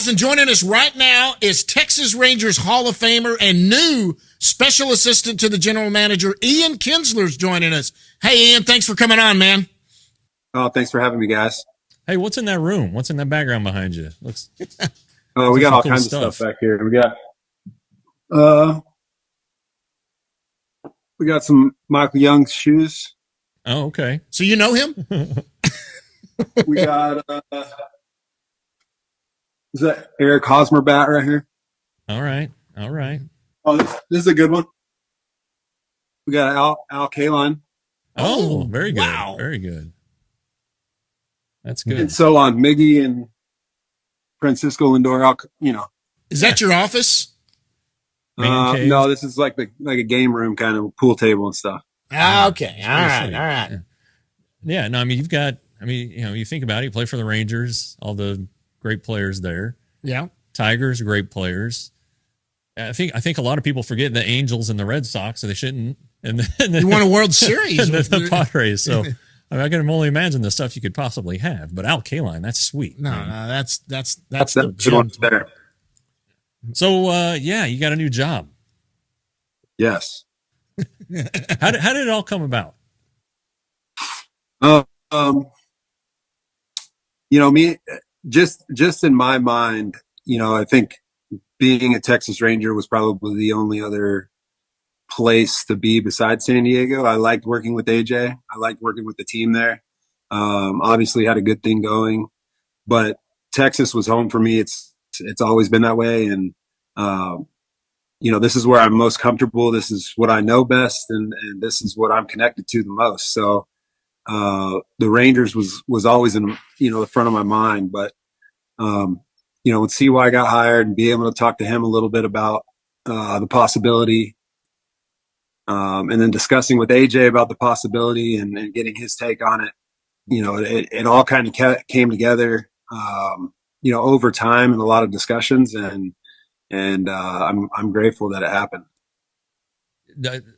Guys, and joining us right now is Texas Rangers Hall of Famer and new special assistant to the general manager, Ian Kinsler's joining us. Hey, Ian, thanks for coming on, man. Oh, thanks for having me, guys. Hey, what's in that room? What's in that background behind you? We got all kinds of stuff back here. We got some Michael Young's shoes. Oh, okay. So you know him? We got is that Eric Hosmer bat right here? All right. Oh, this is a good one. We got Al Kaline. Oh, very good. Wow. Very good. That's good. And so on Miggy and Francisco Lindor. Is that your office? No, this is like a game room kind of pool table and stuff. Okay. All right. Yeah. No, I mean, you think about it, you play for the Rangers, all the great players there. Yeah. Tigers, great players. I think a lot of people forget the Angels and the Red Sox, so they shouldn't. And then you won a World Series with the Padres. So I can only imagine the stuff you could possibly have. But Al Kaline, that's sweet. No, that's the good one there. So you got a new job. Yes. How did it all come about? Me, just in my mind, I think being a Texas Ranger was probably the only other place to be besides San Diego. I liked working with AJ. I liked working with the team there. Obviously had a good thing going, but Texas was home for me. It's always been that way. And, this is where I'm most comfortable. This is what I know best. And this is what I'm connected to the most. So, the Rangers was always in, the front of my mind, but, when CY got hired and be able to talk to him a little bit about, the possibility, and then discussing with AJ about the possibility and getting his take on it, it all kind of came together, over time and a lot of discussions, and I'm grateful that it happened.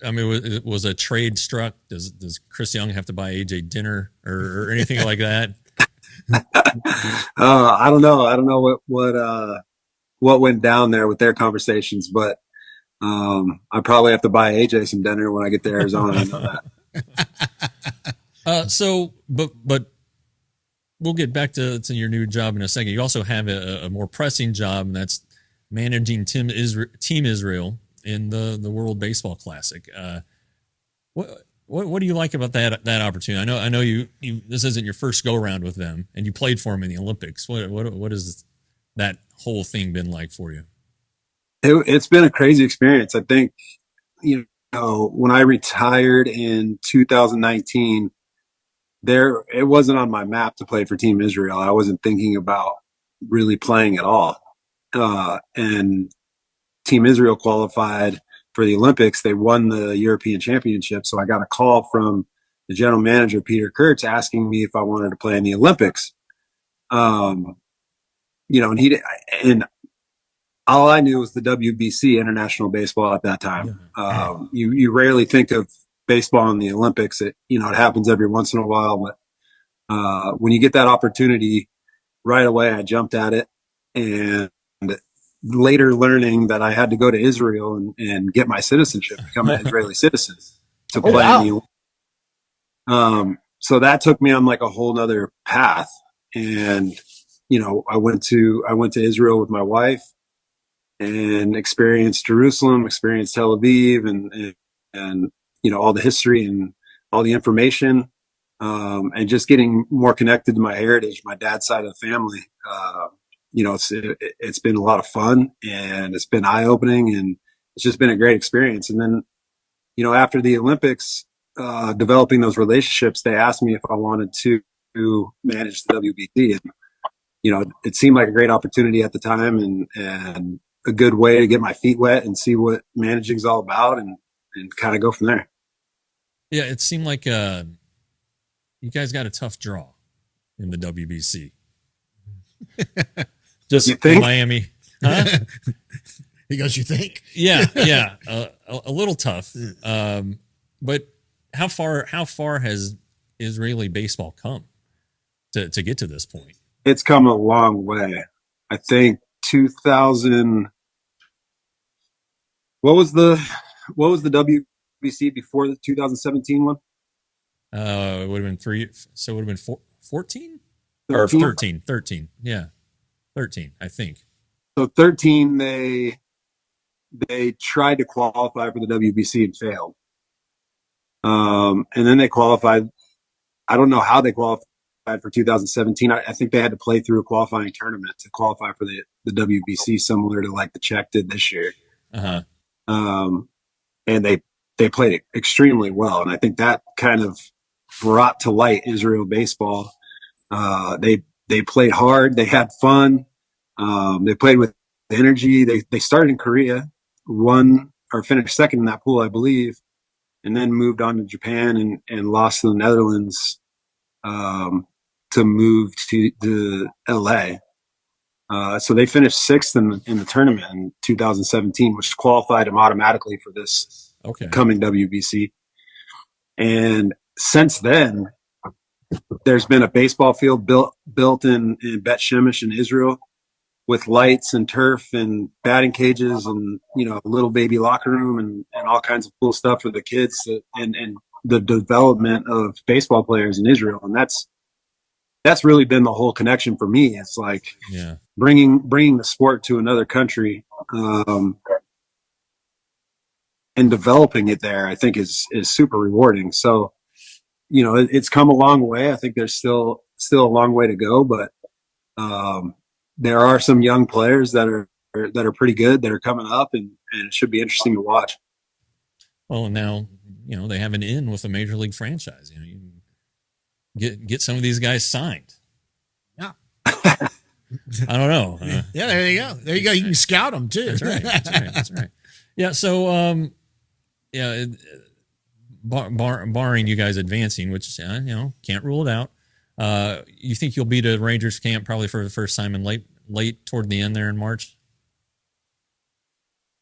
I mean, was a trade struck? Does Chris Young have to buy AJ dinner or anything like that? I don't know. I don't know what went down there with their conversations, but I probably have to buy AJ some dinner when I get to Arizona. I know that. But we'll get back to your new job in a second. You also have a more pressing job, and that's managing Team Israel in the World Baseball Classic. What do you like about that opportunity? I know you this isn't your first go around with them, and you played for them in the Olympics. What has that whole thing been like for you? It's been a crazy experience. I think, when I retired in 2019, it wasn't on my map to play for Team Israel. I wasn't thinking about really playing at all. And Team Israel qualified for the Olympics. They won the European Championship. So I got a call from the general manager, Peter Kurtz, asking me if I wanted to play in the Olympics. And all I knew was the WBC, International Baseball, at that time. You rarely think of baseball in the Olympics. It happens every once in a while, but when you get that opportunity, right away I jumped at it. And later learning that I had to go to Israel and get my citizenship, become an Israeli citizen to play in the. So that took me on like a whole nother path. And, I went to Israel with my wife and experienced Jerusalem, experienced Tel Aviv and all the history and all the information, and just getting more connected to my heritage, my dad's side of the family. It's been a lot of fun, and it's been eye-opening, and it's just been a great experience. And then, after the Olympics, developing those relationships, they asked me if I wanted to manage the WBC. And, it seemed like a great opportunity at the time and a good way to get my feet wet and see what managing is all about and kind of go from there. Yeah, it seemed like you guys got a tough draw in the WBC. Just you think? Miami. Huh? He goes, you think? Yeah. A little tough. But how far has Israeli baseball come to get to this point? It's come a long way. I think 2000. What was the WBC before the 2017 one? It would have been three. So it would have been 14 or 13. Yeah. 13, I think. So 13, they tried to qualify for the WBC and failed. And then they qualified. I don't know how they qualified for 2017. I think they had to play through a qualifying tournament to qualify for the WBC, similar to like the Czech did this year. Uh-huh. And they played it extremely well. And I think that kind of brought to light Israel baseball. They played hard. They had fun. They played with energy. They started in Korea, won or finished second in that pool, I believe, and then moved on to Japan and lost to the Netherlands to move to LA. So they finished sixth in the tournament in 2017, which qualified them automatically for this coming WBC. And since then, there's been a baseball field built in Bet Shemesh in Israel with lights and turf and batting cages and, you know, a little baby locker room and all kinds of cool stuff for the kids and the development of baseball players in Israel. And that's really been the whole connection for me. It's like bringing the sport to another country and developing it there, I think is super rewarding. So, you know, it's come a long way. I think there's still a long way to go, but there are some young players that are pretty good that are coming up, and it should be interesting to watch. Well, and now, you know, they have an in with a major league franchise. You know, you can get some of these guys signed. Yeah. I don't know. Yeah, there you go. There you go. You can scout them too. That's right. Yeah. So, barring you guys advancing, which you know, can't rule it out. You think you'll be to Rangers camp probably for the first time in late toward the end there in March?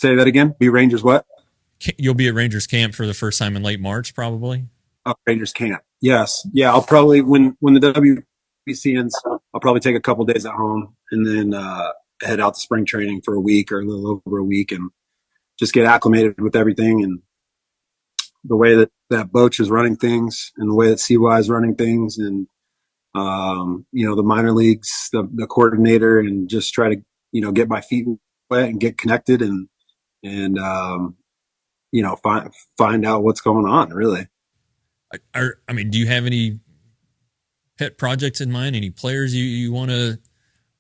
Say that again. Be Rangers what? You'll be at Rangers camp for the first time in late March, probably. Oh, Rangers camp. Yes. Yeah. I'll probably when the WBC ends, I'll probably take a couple days at home and then head out to spring training for a week or a little over a week and just get acclimated with everything and the way that Boch is running things and the way that CY is running things and you know, the minor leagues, the coordinator, and just try to, you know, get my feet wet and get connected and you know, find out what's going on, really. I mean, do you have any pet projects in mind? Any players you want to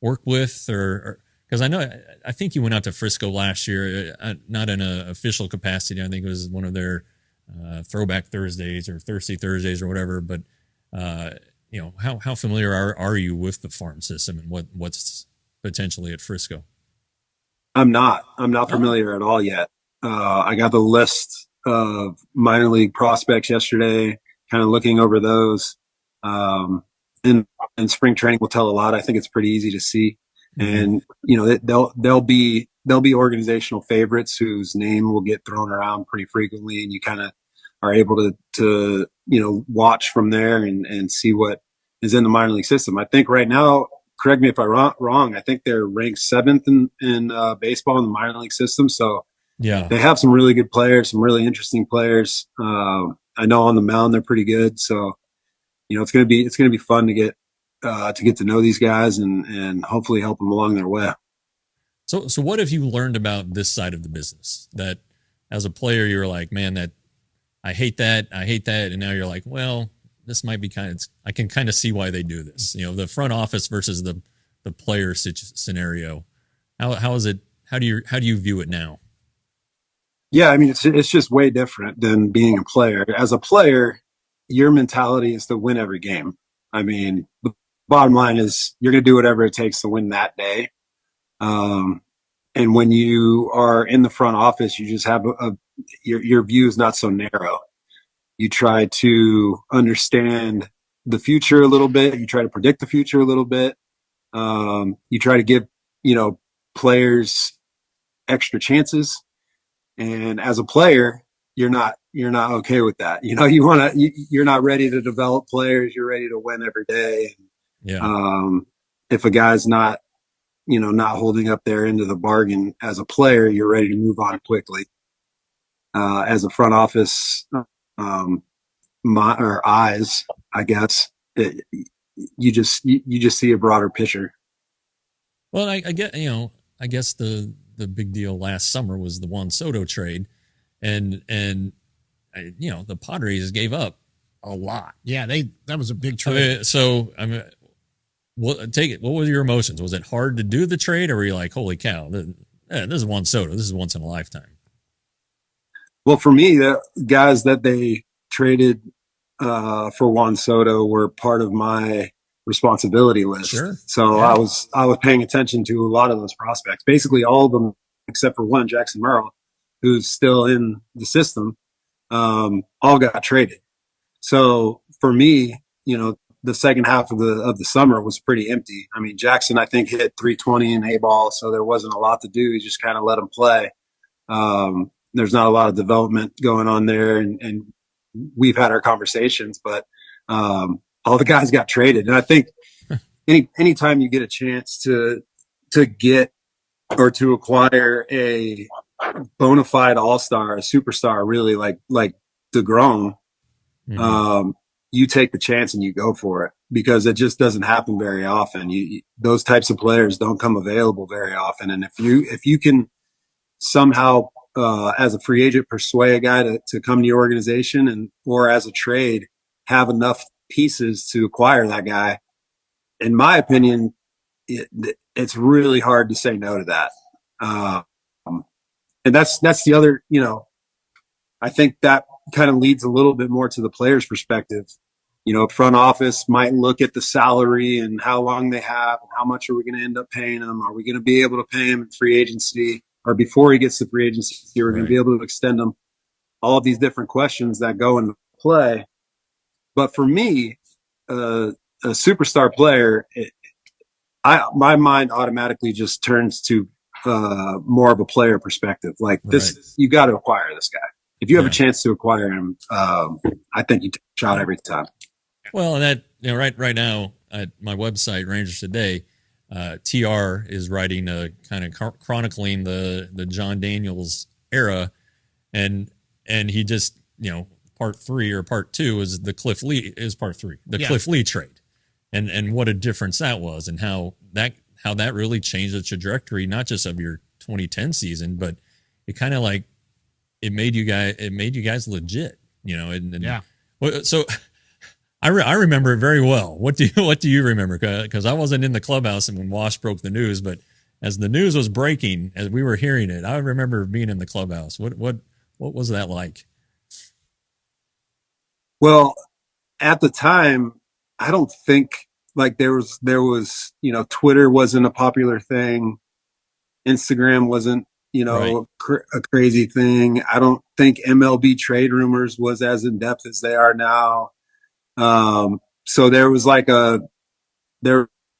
work with, or because I think you went out to Frisco last year, not in an official capacity. I think it was one of their Throwback Thursdays or Thirsty Thursdays or whatever. But you know, how familiar are you with the farm system and what's potentially at Frisco? I'm not familiar at all yet. I got the list of minor league prospects yesterday, kind of looking over those. And spring training will tell a lot. I think it's pretty easy to see. Mm-hmm. And, you know, they'll be organizational favorites whose name will get thrown around pretty frequently. And you kind of are able to, you know, watch from there and see what is in the minor league system. I think right now, correct me if I'm wrong, I think they're ranked 7th in baseball in the minor league system. So yeah, they have some really good players, some really interesting players. I know on the mound they're pretty good. So, you know, it's gonna be fun to get to know these guys and hopefully help them along their way. So what have you learned about this side of the business that as a player you're like, man, that I hate that, and now you're like, well, this might be I can kind of see why they do this. You know, the front office versus the player scenario. How is it? How do you view it now? Yeah, I mean, it's just way different than being a player. As a player, your mentality is to win every game. I mean, the bottom line is you're going to do whatever it takes to win that day. And when you are in the front office, you just have your view is not so narrow. You try to understand the future a little bit. You try to predict the future a little bit. You try to give, you know, players extra chances. And as a player, you're not okay with that. You know, you're not ready to develop players. You're ready to win every day. Yeah. If a guy's not not holding up their end of the bargain as a player, you're ready to move on quickly. As a front office, or eyes, I guess, you just see a broader picture. Well, I get, I guess the big deal last summer was the Juan Soto trade, and the Padres gave up a lot. Yeah, that was a big trade. What were your emotions? Was it hard to do the trade, or were you like, holy cow, this is Juan Soto, this is once in a lifetime? Well, for me, the guys that they traded for Juan Soto were part of my responsibility list. Sure. So yeah. I was paying attention to a lot of those prospects, basically all of them except for one, Jackson Merrill, who's still in the system. All got traded. So for me, the second half of the summer was pretty empty. I mean, Jackson, I think, hit 320 in A-ball, so there wasn't a lot to do. You just kind of let him play. There's not a lot of development going on there, and we've had our conversations, but all the guys got traded. And I think anytime you get a chance to get or to acquire a bona fide all-star, a superstar, really like DeGrom, you take the chance and you go for it, because it just doesn't happen very often. Those types of players don't come available very often. And if you can somehow, as a free agent, persuade a guy to come to your organization, or as a trade, have enough pieces to acquire that guy, in my opinion, it's really hard to say no to that. And that's the other, I think that kind of leads a little bit more to the player's perspective. Front office might look at the salary and how long they have, and how much are we going to end up paying them? Are we going to be able to pay him in free agency, or before he gets to free agency, we're going to be able to extend him? All of these different questions that go into play. But for me, a superstar player, my mind automatically just turns to more of a player perspective. Like this, you got to acquire this guy. If you have a chance to acquire him, I think you take a shot every time. Well, and that right now at my website, Rangers Today, TR is writing a kind of chronicling the John Daniels era, and he just part 3 or part 2 is the Cliff Lee is part 3, Cliff Lee trade, and what a difference that was, and how that really changed the trajectory, not just of your 2010 season, but it kind of like it made you guys legit, So I remember it very well. What do you remember? Because I wasn't in the clubhouse and when Wash broke the news, but as the news was breaking, as we were hearing it, I remember being in the clubhouse. What was that like? Well, at the time, I don't think like there was Twitter wasn't a popular thing, Instagram wasn't a crazy thing. I don't think MLB trade rumors was as in depth as they are now. So there was like an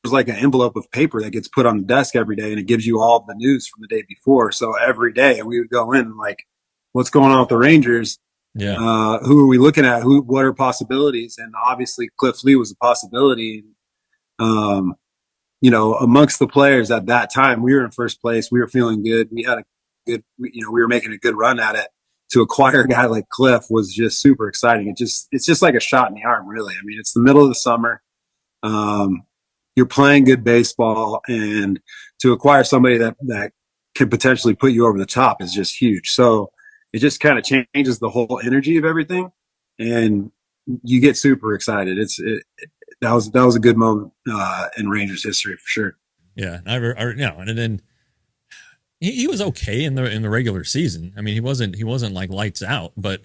envelope of paper that gets put on the desk every day, and it gives you all the news from the day before. So every day we would go in like, what's going on with the Rangers? Yeah. Who are we looking at? What are possibilities? And obviously Cliff Lee was a possibility. Amongst the players at that time, we were in first place. We were feeling good. We had we were making a good run at it. To acquire a guy like Cliff was just super exciting. It's just like a shot in the arm, really. I mean, it's the middle of the summer. You're playing good baseball, and to acquire somebody that can potentially put you over the top is just huge. So it just kind of changes the whole energy of everything, and you get super excited. That was a good moment in Rangers history for sure. Yeah, and then he was okay in the regular season. I mean, he wasn't like lights out, but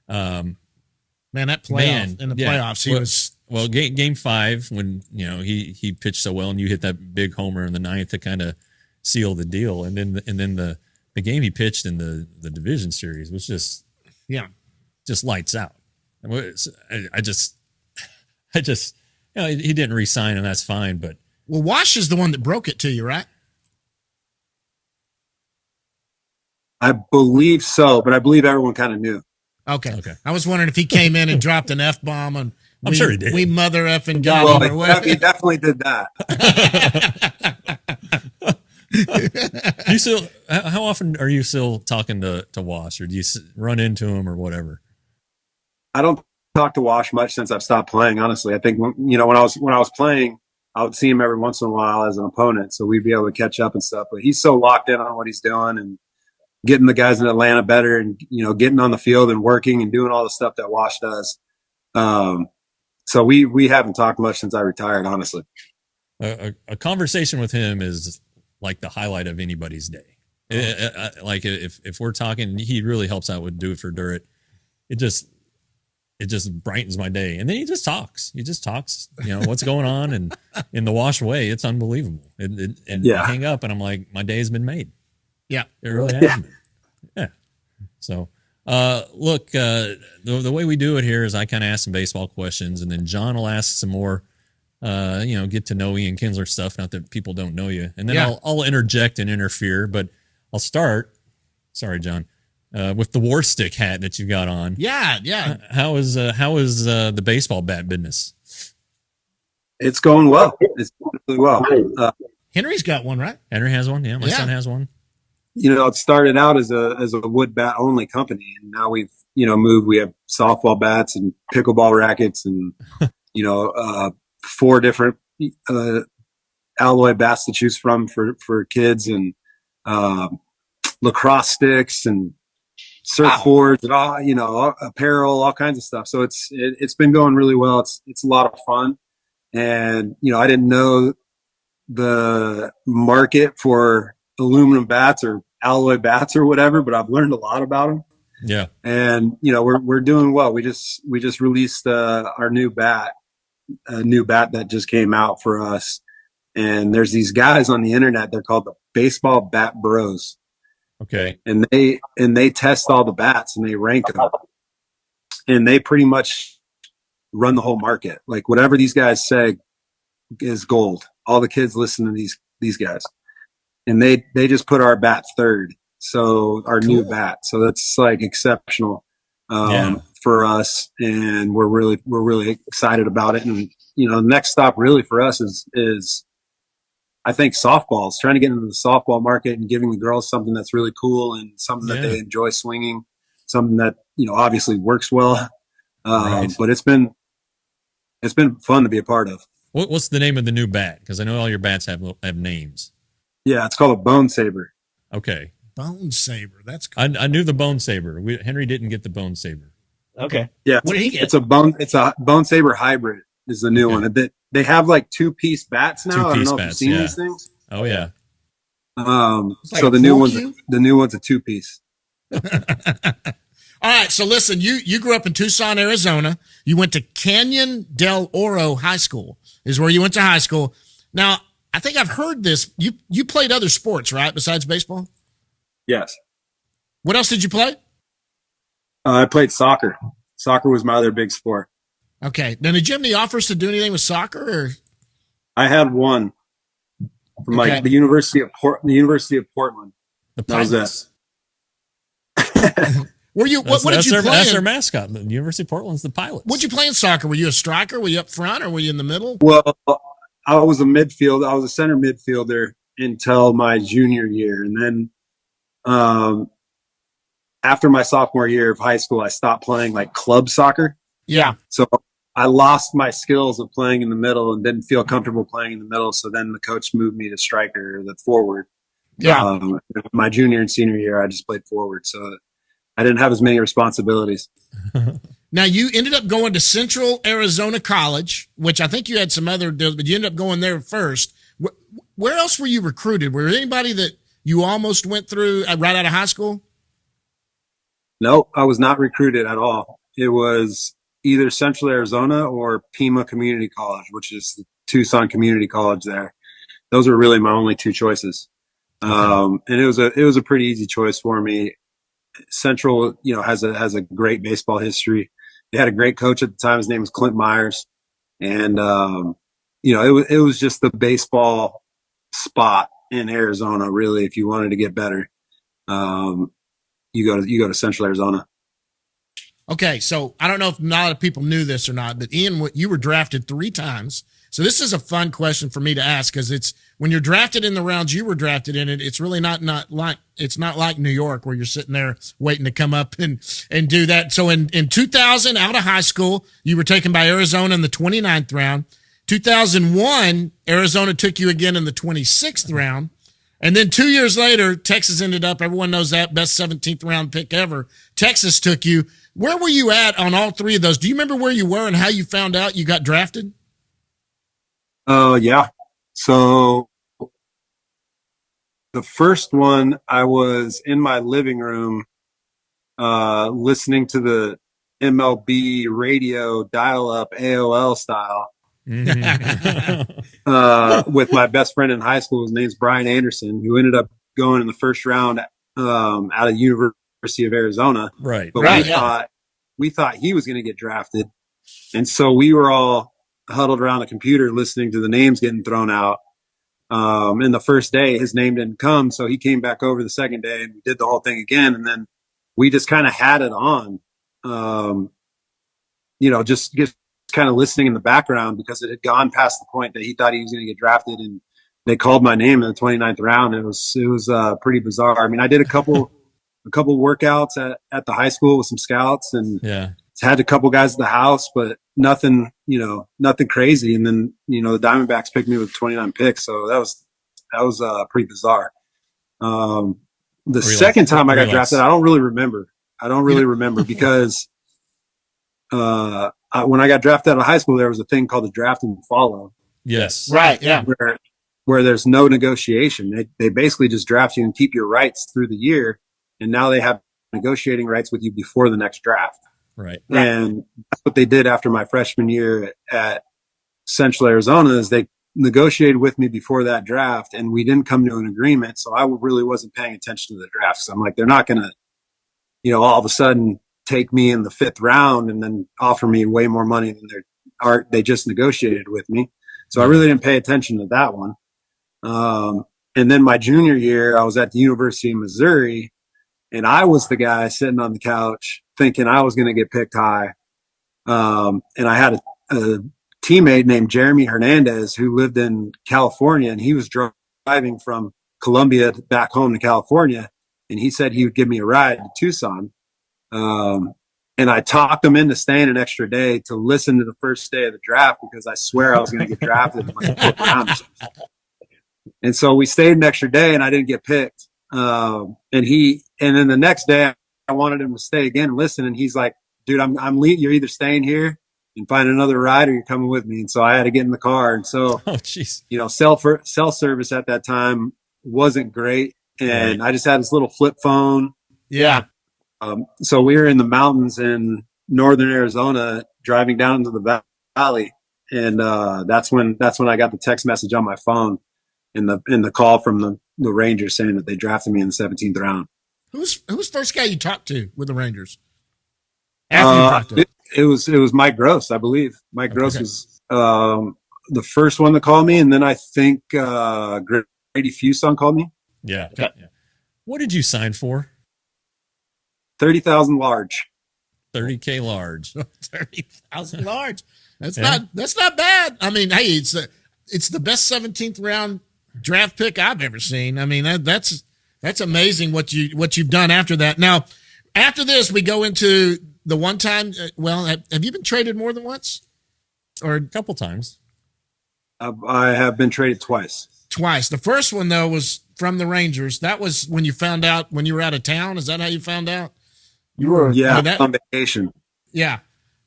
that playoff in the playoffs, he was. Well, game 5 when he pitched so well and you hit that big homer in the 9th to kind of seal the deal, and then the game he pitched in the division series was just lights out. I just he didn't re-sign, and that's fine. But Wash is the one that broke it to you, right? I believe so, but I believe everyone kind of knew. Okay. I was wondering if he came in and dropped an F-bomb, and I'm sure he did. We mother effing got him. He definitely did that. You still? How often are you still talking to Wash, or do you run into him or whatever? I don't talk to Wash much since I've stopped playing. Honestly, I think when I was playing, I would see him every once in a while as an opponent, so we'd be able to catch up and stuff. But he's so locked in on what he's doing and getting the guys in Atlanta better, and getting on the field and working and doing all the stuff that Wash does. So we haven't talked much since I retired, honestly. A conversation with him is like the highlight of anybody's day. Like if we're talking, he really helps out with Do It for Dirt. It just brightens my day. And then he just talks. What's going on, and in the Wash way, it's unbelievable. And I hang up and I'm like, my day's been made. Yeah, it really has been. Yeah. So, look, the way we do it here is I kind of ask some baseball questions, and then John will ask some more, get to know Ian Kinsler stuff. Not that people don't know you, and then I'll interject and interfere. But I'll start. Sorry, John, with the war stick hat that you've got on. Yeah. How is the baseball bat business? It's going well. It's going really well. Henry's got one, right? Henry has one. Yeah, my son has one. It started out as a wood bat only company, and now we've moved. We have softball bats and pickleball rackets, and 4 different alloy bats to choose from for kids, and lacrosse sticks and surfboards and all apparel, all kinds of stuff. So it's been going really well. It's a lot of fun, and I didn't know the market for aluminum bats or alloy bats or whatever, but I've learned a lot about them. Yeah. And we're doing well. We just released our new bat, a new bat that just came out for us. And there's these guys on the internet, they're called the Baseball Bat Bros. Okay. And they test all the bats and they rank them. And they pretty much run the whole market. Like whatever these guys say is gold. All the kids listen to these guys. And they just put our bat third. So our new bat. So that's like exceptional for us. And we're really excited about it. And, the next stop really for us is I think softballs, trying to get into the softball market and giving the girls something that's really cool and something that they enjoy swinging, something that, obviously works well. Right. But it's been fun to be a part of. What's the name of the new bat? Because I know all your bats have names. Yeah, it's called a Bone Saber. Okay. Bone Saber. That's cool. I knew the Bone Saber. Henry didn't get the Bone Saber. Okay. Yeah. What did he get? It's a Bone Saber hybrid is the new one. They have like 2-piece bats now. I don't know if you've seen these things. Oh yeah. So the new one's a 2-piece. All right. So listen, you grew up in Tucson, Arizona. You went to Canyon del Oro High School is where you went to high school. Now, I think I've heard this. You played other sports, right? Besides baseball? Yes. What else did you play? I played soccer. Soccer was my other big sport. Okay. Now, did you have any offers to do anything with soccer? Or? I had one from like the University of Portland. The Pilots. Were you? What did you play? That's their mascot. The University of Portland's the Pilots. What did you play in soccer? Were you a striker? Were you up front, or were you in the middle? Well, I was a midfield. I was a center midfielder until my junior year, and then after my sophomore year of high school, I stopped playing like club soccer. Yeah. So I lost my skills of playing in the middle and didn't feel comfortable playing in the middle. So then the coach moved me to striker, the forward. Yeah. My junior and senior year, I just played forward. So I didn't have as many responsibilities. Now, you ended up going to Central Arizona College, which I think you had some other deals, but you ended up going there first. Where else were you recruited? Were there anybody that you almost went through right out of high school? No, I was not recruited at all. It was either Central Arizona or Pima Community College, which is the Tucson Community College there. Those were really my only 2 choices. And it was a pretty easy choice for me. Central, has a great baseball history. They had a great coach at the time. His name was Clint Myers. And, it was just the baseball spot in Arizona, really, if you wanted to get better. You go to Central Arizona. Okay, so I don't know if a lot of people knew this or not, but Ian, you were drafted 3 times. So this is a fun question for me to ask because it's when you're drafted in the rounds you were drafted in it. It's really not like New York where you're sitting there waiting to come up and do that. So in 2000, out of high school, you were taken by Arizona in the 29th round. 2001, Arizona took you again in the 26th round. And then 2 years later, Texas ended up, everyone knows that, best 17th round pick ever. Texas took you. Where were you at on all three of those? Do you remember where you were and how you found out you got drafted? Oh, yeah. So the first one, I was in my living room listening to the MLB radio dial-up AOL style. With my best friend in high school. His name's Brian Anderson, who ended up going in the first round out of University of Arizona. Right. But Right, we thought he was going to get drafted. And so we were all huddled around the computer listening to the names getting thrown out. And the first day his name didn't come. So he came back over the second day and we did the whole thing again. And then we just kind of had it on, just kind of listening in the background because it had gone past the point that he thought he was going to get drafted, and they called my name in the 29th round. It was pretty bizarre. I mean, I did a couple workouts at the high school with some scouts, and had a couple guys at the house, but nothing crazy. And then the Diamondbacks picked me with 29 picks, so that was pretty bizarre. The second time I got drafted, I don't really remember because when I got drafted out of high school, there was a thing called the draft and follow. Yes. Right. Yeah. Where there's no negotiation. They basically just draft you and keep your rights through the year. And now they have negotiating rights with you before the next draft. Right. And that's what they did after my freshman year at Central Arizona is they negotiated with me before that draft, and we didn't come to an agreement. So I really wasn't paying attention to the draft. So I'm like, they're not going to, all of a sudden take me in the 5th round and then offer me way more money than they just negotiated with me. So I really didn't pay attention to that one. And then my junior year, I was at the University of Missouri, and I was the guy sitting on the couch thinking I was going to get picked high. And I had a teammate named Jeremy Hernandez who lived in California, and he was driving from Columbia back home to California. And he said he would give me a ride to Tucson. And I talked him into staying an extra day to listen to the first day of the draft because I swear I was going to get drafted in like the 4th round. And so we stayed an extra day and I didn't get picked. And then the next day I wanted him to stay again and listen. And he's like, dude, I'm leaving. You're either staying here and find another ride or you're coming with me. And so I had to get in the car. And so, cell service at that time wasn't great. And I just had this little flip phone. Yeah. So we were in the mountains in northern Arizona, driving down into the valley, and that's when I got the text message on my phone, in the call from the Rangers saying that they drafted me in the 17th round. Who's first guy you talked to with the Rangers? After you talked to him? It was Mike Gross, I believe. Mike Gross was the first one to call me, and then I think Grady Fuson called me. Yeah. Okay. Yeah. What did you sign for? 30,000 large. 30K large. 30,000 large. That's not bad. I mean, hey, it's the best 17th round draft pick I've ever seen. I mean, that's amazing what you've done after that. Now, after this, we go into the one time. Well, have you been traded more than once, or a couple times? I have been traded twice. Twice. The first one though was from the Rangers. That was when you found out when you were out of town. Is that how you found out? You were on vacation. Yeah.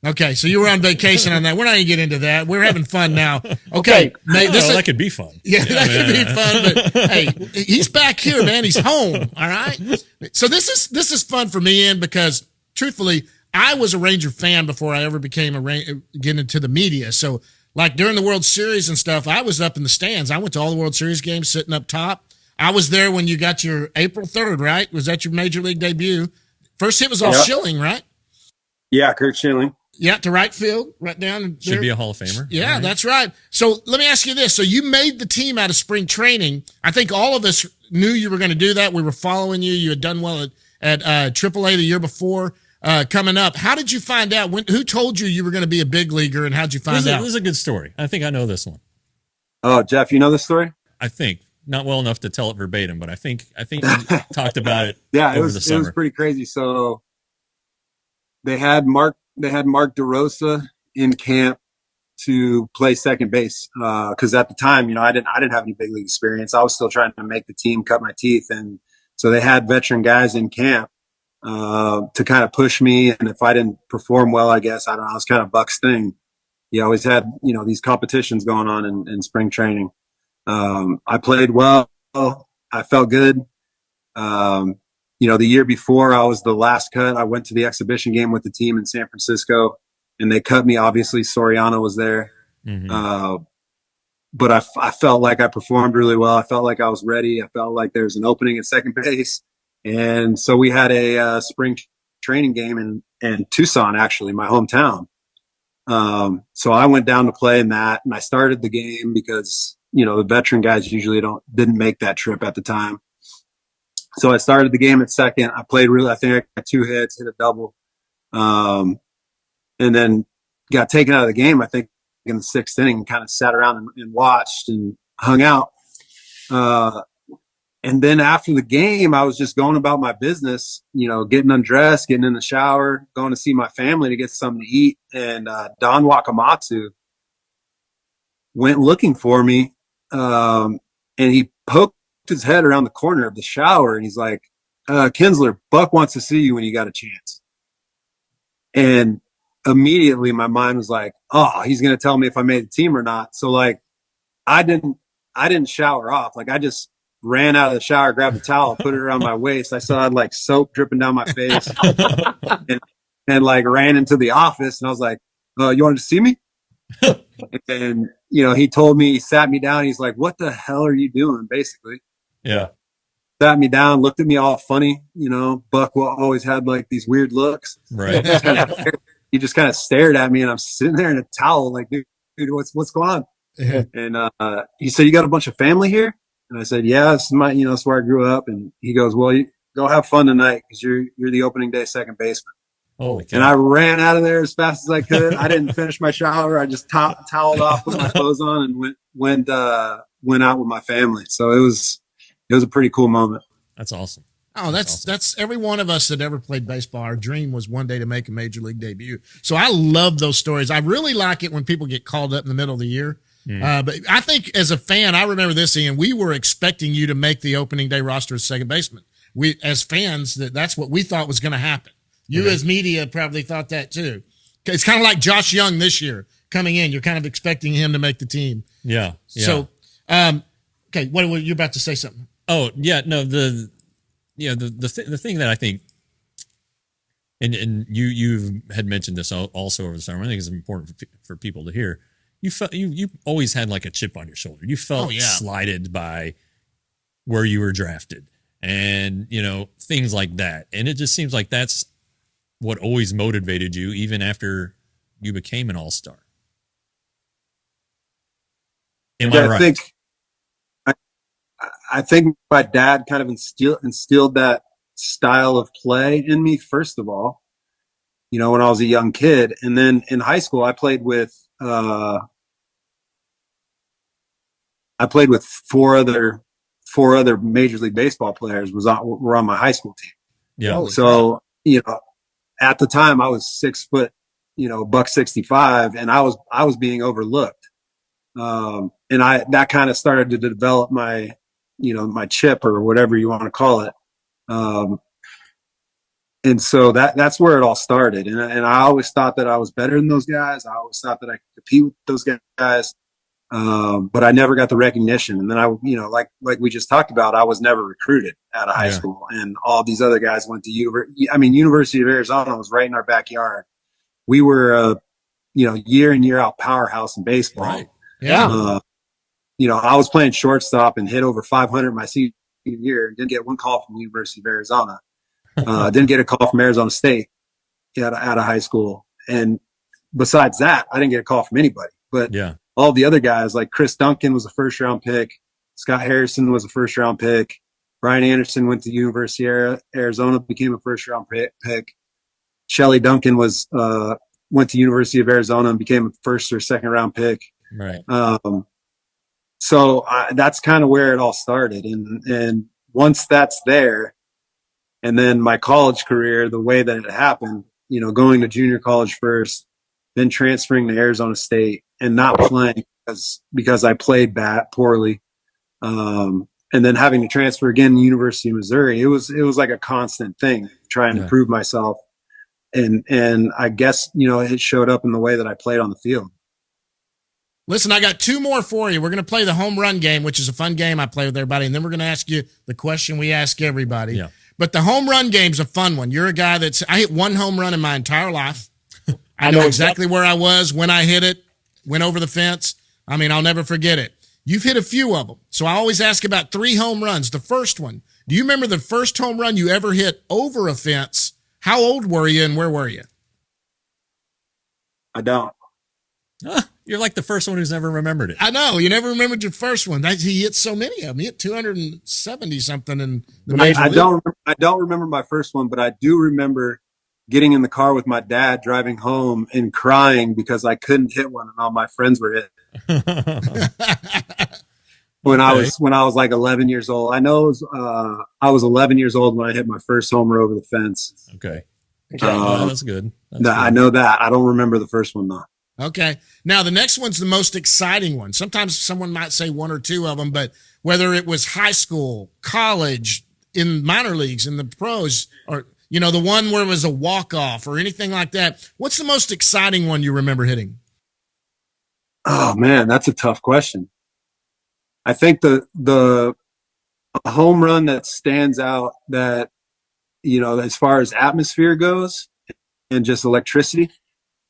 Okay, so you were on vacation on that. We're not going to get into that. We're having fun now. Okay. That could be fun. Yeah, that could be fun. But hey, he's back here, man. He's home. All right. So this is fun for me, Ian, because truthfully, I was a Ranger fan before I ever became get into the media. So like during the World Series and stuff, I was up in the stands. I went to all the World Series games, sitting up top. I was there when you got your April 3rd, right? Was that your major league debut? First hit was off Schilling, right? Yeah, Kurt Schilling. Yeah, to right field, right down there. Should be a Hall of Famer. Yeah, right. That's right. So let me ask you this. So you made the team out of spring training. I think all of us knew you were going to do that. We were following you. You had done well at AAA the year before. coming up. How did you find out? Who told you were going to be a big leaguer, and how'd you find out? This is a good story. I think I know this one. Oh, Jeff, you know this story? I think not well enough to tell it verbatim, but I think you talked about it. Yeah, over the summer. It was pretty crazy. So they had Mark DeRosa in camp to play second base because at the time, you know, I didn't have any big league experience. I was still trying to make the team, cut my teeth, and so they had veteran guys in camp to kind of push me. And if I didn't perform well, I guess I don't know. It was kind of Buck's thing. He always had, you know, these competitions going on in spring training. I played well. I felt good. You know, the year before I was the last cut, I went to the exhibition game with the team in San Francisco, and they cut me. Obviously, Soriano was there. Mm-hmm. But I felt like I performed really well. I felt like I was ready. I felt like there was an opening at second base. And so we had a spring training game in Tucson, actually, my hometown. So I went down to play in that, and I started the game because, you know, the veteran guys usually didn't make that trip at the time. So I started the game at second. I played I think I got 2 hits, hit a double. And then got taken out of the game, I think, in the 6th inning, and kind of sat around and watched and hung out. And then after the game, I was just going about my business, you know, getting undressed, getting in the shower, going to see my family to get something to eat. And Don Wakamatsu went looking for me, and he poked his head around the corner of the shower, and he's like, Kinsler, Buck wants to see you when you got a chance. And immediately my mind was like, oh, he's going to tell me if I made the team or not. So like, I didn't shower off. Like I just ran out of the shower, grabbed a towel, put it around my waist. I saw I had like soap dripping down my face and like ran into the office, and I was like, you wanted to see me? And, you know, he told me, he sat me down. He's like, what the hell are you doing? Basically. Yeah. Sat me down, looked at me all funny. You know, Buck always had like these weird looks. Right. He just kind of stared at me, and I'm sitting there in a towel like, dude, what's going on? Yeah. And he said, you got a bunch of family here? And I said, yeah, this is it's where I grew up. And he goes, well, you go have fun tonight because you're the opening day second baseman. Holy cow. And I ran out of there as fast as I could. I didn't finish my shower. I just toweled off, put my clothes on, and went out with my family. So it was a pretty cool moment. That's awesome. Oh, that's every one of us that ever played baseball. Our dream was one day to make a major league debut. So I love those stories. I really like it when people get called up in the middle of the year. But I think as a fan, I remember this, Ian, we were expecting you to make the opening day roster as second baseman. We, as fans, that's what we thought was going to happen. You as media probably thought that too. It's kind of like Josh Young this year coming in. You're kind of expecting him to make the team. Yeah. So, okay, what were you about to say something? Oh, yeah, no, the thing that I think, and you had mentioned this also over the summer, I think it's important for people to hear. You felt you always had like a chip on your shoulder. You felt slighted by where you were drafted, and you know, things like that. And it just seems like that's what always motivated you, even after you became an all-star. Am I right? I think my dad kind of instilled that style of play in me, first of all, you know, when I was a young kid. And then in high school, I played with 4 other Major League Baseball players were on my high school team. Yeah. So, you know, at the time I was 6 foot, you know, $165, and I was being overlooked. And that kind of started to develop my chip, or whatever you want to call it. And so that's where it all started. And I always thought that I was better than those guys. I always thought that I could compete with those guys. But I never got the recognition. And then like we just talked about, I was never recruited out of high school, and all these other guys went to University of Arizona was right in our backyard. We were year in, year out powerhouse in baseball. Right. Yeah. I was playing shortstop and hit over 500 my senior year. Didn't get one call from the University of Arizona. Didn't get a call from Arizona State out of high school. And besides that, I didn't get a call from anybody. But all the other guys, like Chris Duncan was a first-round pick. Scott Harrison was a first-round pick. Brian Anderson went to University of Arizona, became a first-round pick. Shelly Duncan went to University of Arizona and became a first or second round pick. Right. So that's kind of where it all started. And once that's there, and then my college career, the way that it happened, going to junior college first, then transferring to Arizona State and not playing because I played poorly. And then having to transfer again to University of Missouri, it was like a constant thing, trying to prove myself. And I guess, it showed up in the way that I played on the field. Listen, I got two more for you. We're going to play the home run game, which is a fun game I play with everybody. And then we're going to ask you the question we ask everybody. Yeah. But the home run game's a fun one. You're a guy I hit one home run in my entire life. I know exactly where I was when I hit it, went over the fence. I mean, I'll never forget it. You've hit a few of them. So I always ask about 3 home runs. The first one, do you remember the first home run you ever hit over a fence? How old were you and where were you? I don't. You're like the first one who's never remembered it. I know. You never remembered your first one. He hit so many of them. He hit 270 something in the major league. I don't remember my first one, but I do remember getting in the car with my dad driving home and crying because I couldn't hit one and all my friends were hit. When I was like 11 years old. I know I was 11 years old when I hit my first homer over the fence. Okay. Well, that's good. I know that. I don't remember the first one though. Okay. Now, the next one's the most exciting one. Sometimes someone might say 1 or 2 of them, but whether it was high school, college, in minor leagues, in the pros, or, the one where it was a walk-off or anything like that, what's the most exciting one you remember hitting? Oh, man, that's a tough question. I think the home run that stands out that, as far as atmosphere goes and just electricity,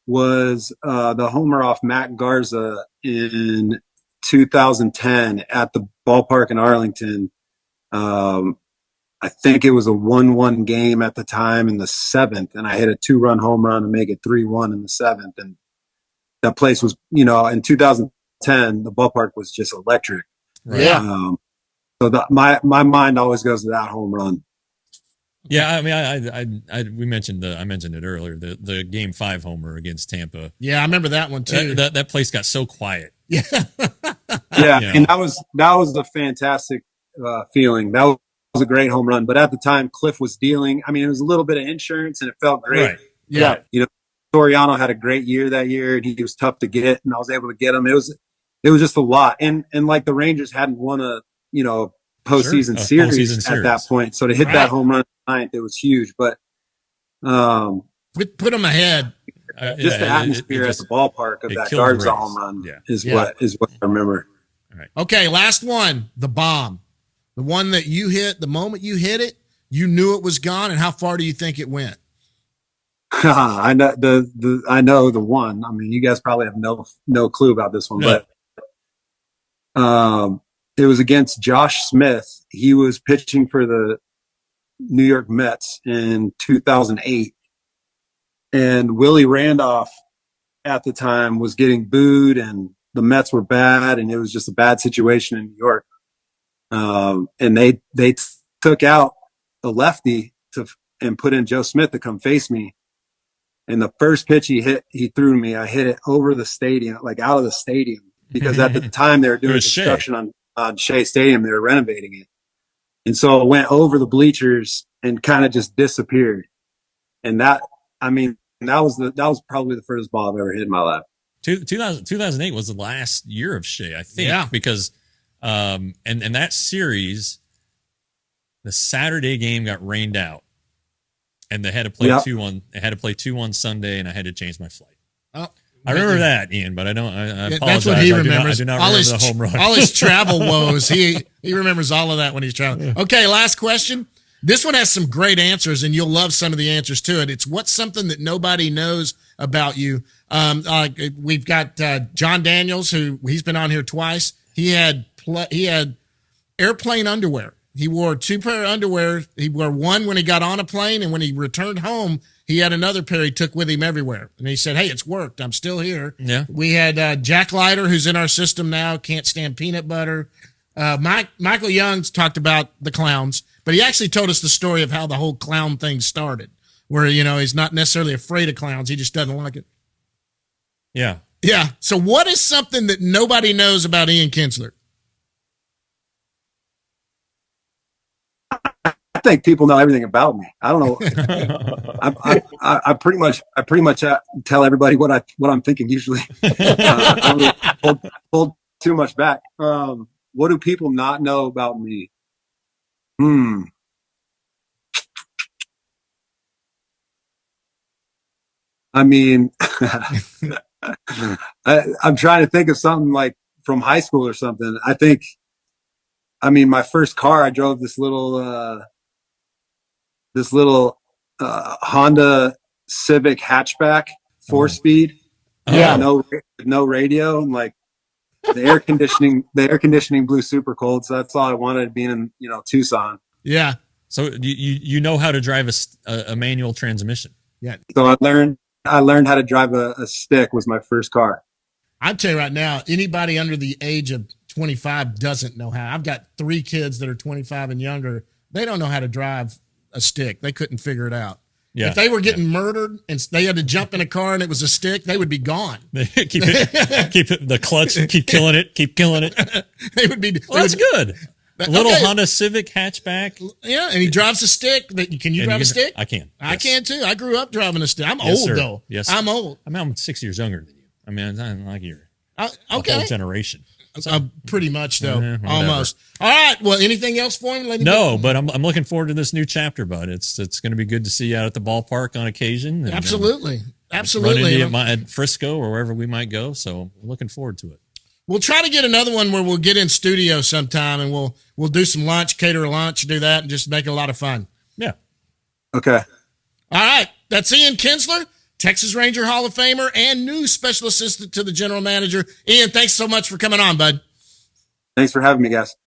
was the homer off Matt Garza in 2010 at the ballpark in Arlington. I think it was a 1-1 game at the time in the 7th, and I hit a 2-run home run to make it 3-1 in the 7th. And that place was, in 2010, the ballpark was just electric. Right. Yeah. So my mind always goes to that home run. Yeah, I mean, I mentioned it earlier. The Game 5 homer against Tampa. Yeah, I remember that one too. That place got so quiet. Yeah, yeah, and that was a fantastic feeling. That was a great home run. But at the time, Cliff was dealing. I mean, it was a little bit of insurance, and it felt great. Right. Yeah, Soriano had a great year that year, and he was tough to get, and I was able to get him. It was just a lot, and like the Rangers hadn't won a postseason series at that point, so to hit that home run ninth, it was huge. But put them ahead. Just the atmosphere at the ballpark of that Garza home run is what I remember. All right. Okay, last one, the bomb, the one that you hit. The moment you hit it, you knew it was gone. And how far do you think it went? I know the one. I mean, you guys probably have no clue about this one, but it was against Josh Smith. He was pitching for the New York Mets in 2008. And Willie Randolph at the time was getting booed and the Mets were bad and it was just a bad situation in New York. And they took out a lefty and put in Joe Smith to come face me. And the first pitch he threw to me, I hit it over the stadium, like out of the stadium, because at the time they were doing construction on Shea Stadium. They were renovating it. And so it went over the bleachers and kind of just disappeared. And that was probably the first ball I've ever hit in my life. 2008 was the last year of Shea, I think, because and that series, the Saturday game got rained out, and they had to play 2-1. They had to play 2-1 Sunday, and I had to change my flight. Oh, I remember that, Ian, but I don't. I apologize. That's what he remembers. I do not remember the home run. All his travel woes. He remembers all of that when he's traveling. Okay, last question. This one has some great answers, and you'll love some of the answers to it. It's what's something that nobody knows about you. We've got John Daniels, who he's been on here twice. He had airplane underwear. He wore 2 pair of underwear. He wore one when he got on a plane, and when he returned home, he had another pair he took with him everywhere. And he said, "Hey, it's worked. I'm still here." Yeah. We had Jack Leiter, who's in our system now, can't stand peanut butter. Michael Young's talked about the clowns, but he actually told us the story of how the whole clown thing started. where, he's not necessarily afraid of clowns. He just doesn't like it. Yeah. Yeah. So what is something that nobody knows about Ian Kinsler? I think people know everything about me. I don't know. I pretty much tell everybody what I'm thinking usually. I don't really hold too much back. What do people not know about me? I mean, I'm trying to think of something like from high school or something. My first car, I drove this little Honda Civic hatchback, 4-speed. Yeah. No radio, and like the air conditioning blew super cold. So that's all I wanted, being in Tucson. Yeah. So you know how to drive a manual transmission. Yeah. So I learned how to drive a stick. Was my first car. I'll tell you right now, anybody under the age of 25 doesn't know how. I've got 3 kids that are 25 and younger. They don't know how to drive a stick. They couldn't figure it out. Yeah. If they were getting murdered and they had to jump in a car and it was a stick, they would be gone. keep it the clutch, keep killing it. They would be. Well, that's good. A little Honda Civic hatchback. Yeah, and he drives a stick. Can you drive a stick? I can. I can too. I grew up driving a stick. I'm yes, old sir. though. Yes, I'm old. I'm 6 years younger than you. I mean, I'm like you're okay. whole generation. So, pretty much though, almost. All right. Well, anything else for him? No, but I'm looking forward to this new chapter, bud. It's going to be good to see you out at the ballpark on occasion. And, absolutely. Run into you at Frisco or wherever we might go. So I'm looking forward to it. We'll try to get another one where we'll get in studio sometime and we'll do some lunch, cater a lunch, do that, and just make it a lot of fun. Yeah. Okay. All right. That's Ian Kinsler, Texas Ranger Hall of Famer and new special assistant to the general manager. Ian, thanks so much for coming on, bud. Thanks for having me, guys.